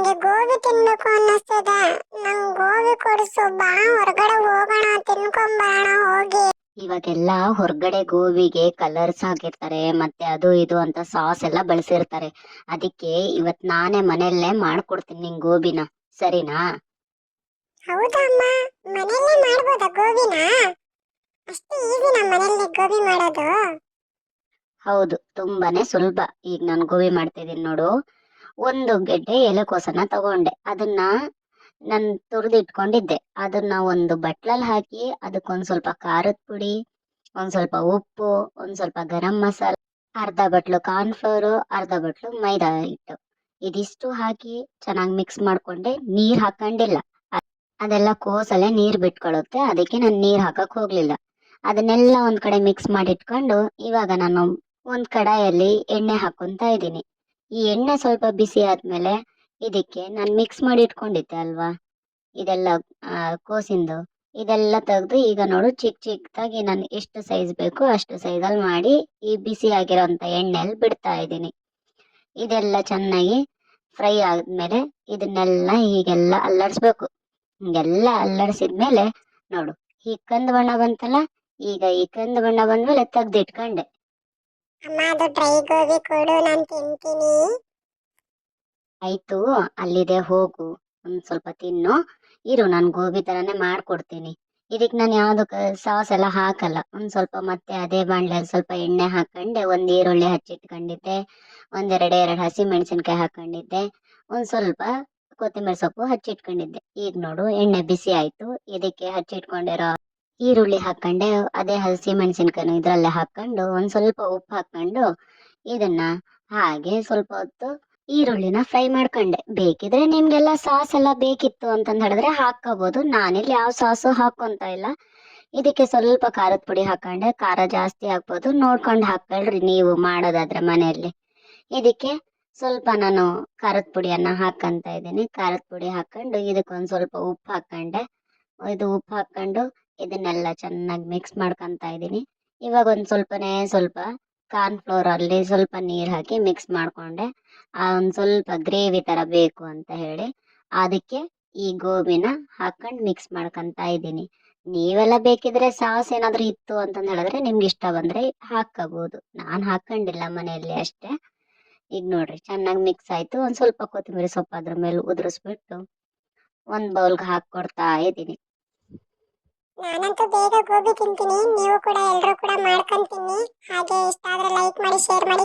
ನಂಗೆ ಗೋಬಿ ತಿನ್ಬೇಕು ಅನ್ನಿಸ್ತದ. ನಂಗ್ ಗೋಬಿ ಕೊಡ್ಸು, ಬಾ ಹೊರಗಡೆ ಹೋಗೋಣ, ತಿನ್ಕೊಂಬರೋಣ ಹೋಗಿ. ಇವಾಗೆಲ್ಲ ಹೊರಗಡೆ ಗೋಬಿಗೆ ಕಲರ್ಸ್ ಹಾಕಿರ್ತಾರೆ, ಮತ್ತೆ ಅದು ಇದು ಅಂತ ಸಾಸ್ ಎಲ್ಲ ಬಳಸಿರ್ತಾರೆ. ಅದಕ್ಕೆ ಇವತ್ ನಾನೇ ಮನೆಯಲ್ಲೇ ಮಾಡ್ಕೊಡ್ತೀನಿ ನಿಂಗ್ ಗೋಬಿನ, ಸರಿನಾ? ಹೌದಾ ಅಮ್ಮ, ಮನೆಯಲ್ಲೇ ಮಾಡ್ಬೋದಾ ಗೋಬಿನ? ಅಷ್ಟು ಈಸಿನಾ ಮನೆಯಲ್ಲಿ ಗೋಬಿ ಮಾಡೋದು? ಹೌದು, ತುಂಬಾನೇ ಸುಲಭ. ಈಗ ನಾನು ಗೋಬಿ ಮಾಡ್ತಿದ್ದೀನಿ ನೋಡು. ಒಂದು ಗೆಡ್ಡೆ ಎಲೆಕೋಸನ್ನ ತಗೊಂಡೆ, ಅದನ್ನ ನಾನು ತುರಿದಿಟ್ಕೊಂಡಿದ್ದೆ. ಅದನ್ನ ಒಂದು ಬಟ್ಲಲ್ಲಿ ಹಾಕಿ ಅದಕ್ಕೊಂದ್ ಸ್ವಲ್ಪ ಖಾರದ ಪುಡಿ, ಒಂದ್ ಸ್ವಲ್ಪ ಉಪ್ಪು, ಒಂದ್ ಸ್ವಲ್ಪ ಗರಂ ಮಸಾಲ, ಅರ್ಧ ಬಟ್ಲು ಕಾರ್ನ್ಫ್ಲೋರ್, ಅರ್ಧ ಬಟ್ಲು ಮೈದಾ ಹಿಟ್ಟು, ಇದಿಷ್ಟು ಹಾಕಿ ಚೆನ್ನಾಗಿ ಮಿಕ್ಸ್ ಮಾಡ್ಕೊಂಡೆ. ನೀರ್ ಹಾಕೊಂಡಿಲ್ಲ, ಅದೆಲ್ಲ ಕೋಸಲ್ಲೇ ನೀರ್ ಬಿಟ್ಕೊಳ್ಳುತ್ತೆ, ಅದಕ್ಕೆ ನಾನು ನೀರ್ ಹಾಕಕ್ ಹೋಗ್ಲಿಲ್ಲ. ಅದನ್ನೆಲ್ಲ ಒಂದ್ ಕಡೆ ಮಿಕ್ಸ್ ಮಾಡಿ ಇಟ್ಕೊಂಡು ಇವಾಗ ನಾನು ಒಂದ್ ಕಡಾಯಲ್ಲಿ ಎಣ್ಣೆ ಹಾಕೊಂತ ಇದ್ದೀನಿ. ಈ ಎಣ್ಣೆ ಸ್ವಲ್ಪ ಬಿಸಿ ಆದ್ಮೇಲೆ ಇದಕ್ಕೆ ನಾನು ಮಿಕ್ಸ್ ಮಾಡಿ ಇಟ್ಕೊಂಡಿದ್ದೆ ಅಲ್ವಾ, ಇದೆಲ್ಲ ಕೋಸಿಂದು, ಇದೆಲ್ಲ ತೆಗ್ದು ಈಗ ನೋಡು ಚಿಕ್ಕ ಚಿಕ್ಕದಾಗಿ ನಾನು ಎಷ್ಟು ಸೈಜ್ ಬೇಕು ಅಷ್ಟು ಸೈಜಲ್ಲಿ ಮಾಡಿ ಈ ಬಿಸಿ ಆಗಿರೋಂಥ ಎಣ್ಣೆಯಲ್ಲಿ ಬಿಡ್ತಾ ಇದ್ದೀನಿ. ಇದೆಲ್ಲ ಚೆನ್ನಾಗಿ ಫ್ರೈ ಆದ್ಮೇಲೆ ಇದನ್ನೆಲ್ಲ ಹೀಗೆಲ್ಲ ಅಲ್ಲಾಡ್ಸ್ಬೇಕು. ಹಿಂಗೆಲ್ಲ ಅಲ್ಲಾಡ್ಸಿದ್ಮೇಲೆ ನೋಡು, ಈ ಕಂದು ಬಣ್ಣ ಬಂತಲ್ಲ, ಈಗ ಈ ಕಂದು ಬಣ್ಣ ಬಂದ್ಮೇಲೆ ತೆಗ್ದಿಟ್ಕೊಂಡೆ. ಅಮ್ಮ, ಅದು ಡ್ರೈ ಗೋಬಿ ಕೊಡು, ನಾನು ತಿಂತೀನಿ. ಆಯ್ತು, ಅಲ್ಲಿದೆ, ಹೋಗು, ಒಂದ್ ಸ್ವಲ್ಪ ತಿನ್ನು. ಇರು, ನಾನು ಗೋಬಿ ತರಾನೇ ಮಾಡ್ಕೊಡ್ತೀನಿ. ಇದಕ್ ನಾನು ಯಾವ್ದು ಸಾಸ್ ಎಲ್ಲ ಹಾಕಲ್ಲ. ಒಂದ್ ಸ್ವಲ್ಪ ಮತ್ತೆ ಅದೇ ಬಾಣ್ಲೆಯಲ್ಲಿ ಸ್ವಲ್ಪ ಎಣ್ಣೆ ಹಾಕೊಂಡೆ, ಒಂದ್ ಈರುಳ್ಳಿ ಹಚ್ಚಿಟ್ಕೊಂಡಿದ್ದೆ, ಎರಡು ಹಸಿ ಮೆಣಸಿನ್ಕಾಯಿ ಹಾಕೊಂಡಿದ್ದೆ, ಒಂದ್ ಸ್ವಲ್ಪ ಕೊತ್ತಂಬರಿ ಸೊಪ್ಪು ಹಚ್ಚಿಟ್ಕೊಂಡಿದ್ದೆ. ಈಗ ನೋಡು, ಎಣ್ಣೆ ಬಿಸಿ ಆಯ್ತು, ಇದಕ್ಕೆ ಹಚ್ಚಿಟ್ಕೊಂಡಿರೋ ಈರುಳ್ಳಿ ಹಾಕೊಂಡೆ, ಅದೇ ಹಸಿ ಮೆಣಸಿನ್ಕಾಯಿ ಇದ್ರಲ್ಲೇ ಹಾಕೊಂಡು ಒಂದ್ ಸ್ವಲ್ಪ ಉಪ್ಪು ಹಾಕೊಂಡು ಇದನ್ನ ಹಾಗೆ ಸ್ವಲ್ಪ ಹೊತ್ತು ಈರುಳ್ಳಿನ ಫ್ರೈ ಮಾಡ್ಕೊಂಡೆ. ಬೇಕಿದ್ರೆ ನಿಮ್ಗೆಲ್ಲ ಸಾಸ್ ಎಲ್ಲ ಬೇಕಿತ್ತು ಅಂತಂದ್ ಹೇಳಿದ್ರೆ ಹಾಕೋಬಹುದು. ನಾನಿಲ್ಲಿ ಯಾವ ಸಾಸು ಹಾಕೊಂತ ಇಲ್ಲ. ಇದಕ್ಕೆ ಸ್ವಲ್ಪ ಖಾರದ ಪುಡಿ ಹಾಕೊಂಡೆ, ಖಾರ ಜಾಸ್ತಿ ಹಾಕ್ಬೋದು, ನೋಡ್ಕೊಂಡು ಹಾಕೊಳ್ರಿ ನೀವು ಮಾಡೋದಾದ್ರೆ ಮನೆಯಲ್ಲಿ. ಇದಕ್ಕೆ ಸ್ವಲ್ಪ ನಾನು ಖಾರದ ಪುಡಿಯನ್ನ ಹಾಕಂತ ಇದ್ದೀನಿ. ಖಾರದ ಪುಡಿ ಹಾಕೊಂಡು ಇದಕ್ಕೊಂದ್ ಸ್ವಲ್ಪ ಉಪ್ಪು ಹಾಕೊಂಡೆ. ಇದು ಉಪ್ಪು ಹಾಕೊಂಡು ಇದನ್ನೆಲ್ಲ ಚೆನ್ನಾಗಿ ಮಿಕ್ಸ್ ಮಾಡ್ಕೊಂತ ಇದ್ದೀನಿ. ಇವಾಗ ಒಂದ್ ಸ್ವಲ್ಪ ಕಾರ್ನ್ಫ್ಲೋರ್ ಅಲ್ಲಿ ಸ್ವಲ್ಪ ನೀರ್ ಹಾಕಿ ಮಿಕ್ಸ್ ಮಾಡ್ಕೊಂಡೆ. ಒಂದ್ ಸ್ವಲ್ಪ ಗ್ರೇವಿ ತರ ಬೇಕು ಅಂತ ಹೇಳಿ ಅದಕ್ಕೆ ಈ ಗೋಬಿನ ಹಾಕೊಂಡ್ ಮಿಕ್ಸ್ ಮಾಡ್ಕೊಂತ ಇದ್ದೀನಿ. ನೀವೆಲ್ಲ ಬೇಕಿದ್ರೆ ಸಾಸ್ ಏನಾದ್ರು ಇತ್ತು ಅಂತಂದ್ ಹೇಳಿದ್ರೆ ನಿಮ್ಗೆ ಇಷ್ಟ ಬಂದ್ರೆ ಹಾಕಬಹುದು. ನಾನ್ ಹಾಕೊಂಡಿಲ್ಲ ಮನೆಯಲ್ಲಿ ಅಷ್ಟೇ. ಈಗ ನೋಡ್ರಿ, ಚೆನ್ನಾಗಿ ಮಿಕ್ಸ್ ಆಯ್ತು. ಒಂದ್ ಸ್ವಲ್ಪ ಕೊತ್ತಂಬರಿ ಸೊಪ್ಪು ಅದ್ರ ಮೇಲೆ ಉದುರಿಸ್ಬಿಟ್ಟು ಒಂದ್ ಬೌಲ್ಗೆ ಹಾಕೊಡ್ತಾ ಇದ್ದೀನಿ. ನಾನಂತೂ ಬೇಗ ಗೋಬಿ ತಿಂತೀನಿ, ನೀವು ಕೂಡ ಎಲ್ರೂ ಕೂಡ ಮಾಡ್ಕೊಂತೀನಿ. ಹಾಗೆ ಇಷ್ಟ ಆದ್ರೆ ಲೈಕ್ ಮಾಡಿ, ಶೇರ್ ಮಾಡಿ.